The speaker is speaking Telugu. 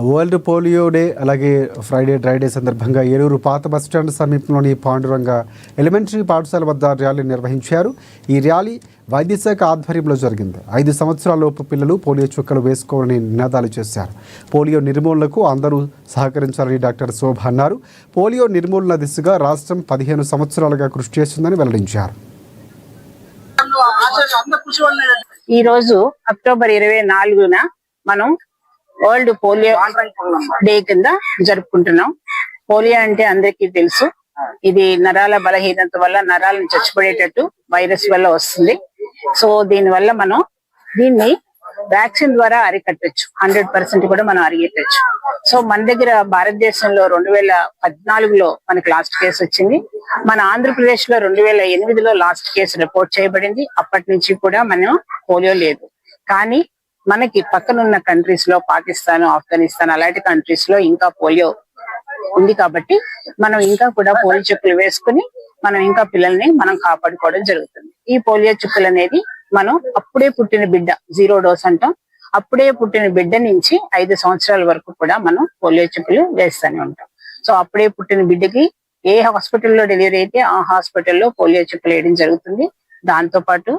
వరల్డ్ పోలియో డే అలాగే ఫ్రైడే డ్రై డే సందర్భంగా ఏలూరు పాత బస్టాండ్ సమీపంలోని పాండురంగ ఎలిమెంటరీ పాఠశాల వద్ద ర్యాలీ నిర్వహించారు. ఈ ర్యాలీ వైద్య శాఖ ఆధ్వర్యంలో జరిగింది. 5 సంవత్సరాలలోపు పిల్లలు పోలియో చుక్కలు వేసుకోవాలని నినాదాలు చేశారు. పోలియో నిర్మూలనకు అందరూ సహకరించాలని డాక్టర్ శోభ అన్నారు. పోలియో నిర్మూలన దిశగా రాష్ట్రం 15 సంవత్సరాలుగా కృషి చేస్తుందని వెల్లడించారు. ఈ రోజు అక్టోబర్ 24న మనం వరల్డ్ పోలియో డే కింద జరుపుకుంటున్నాం. పోలియో అంటే అందరికీ తెలుసు, ఇది నరాల బలహీనత వల్ల నరాలను చచ్చిపడేటట్టు వైరస్ వల్ల వస్తుంది. సో దీని వల్ల మనం దీన్ని వ్యాక్సిన్ ద్వారా అరికట్టచ్చు, 100% కూడా మనం అరికట్టచ్చు. సో మన దగ్గర భారతదేశంలో 2014లో మనకి లాస్ట్ కేసు వచ్చింది. మన ఆంధ్రప్రదేశ్ లో 2008లో లాస్ట్ కేసు రిపోర్ట్ చేయబడింది. అప్పటి నుంచి కూడా మనం పోలియో లేదు. కానీ మనకి పక్కనున్న కంట్రీస్ లో, పాకిస్తాన్, ఆఫ్ఘనిస్తాన్ అలాంటి కంట్రీస్ లో ఇంకా పోలియో ఉంది. కాబట్టి మనం ఇంకా కూడా పోలియో చుక్కలు వేసుకుని మనం ఇంకా పిల్లల్ని మనం కాపాడుకోవడం జరుగుతుంది. ఈ పోలియో చుక్కలు అనేది మనం అప్పుడే పుట్టిన బిడ్డ, 0 డోస్ అంటాం, అప్పుడే పుట్టిన బిడ్డ నుంచి 5 సంవత్సరాల వరకు కూడా మనం పోలియో చుక్కలు వేస్తూనే ఉంటాం. సో అప్పుడే పుట్టిన బిడ్డకి ఏ హాస్పిటల్లో డెలివరీ అయితే ఆ హాస్పిటల్లో పోలియో చుక్కలు వేయడం జరుగుతుంది. దాంతో పాటు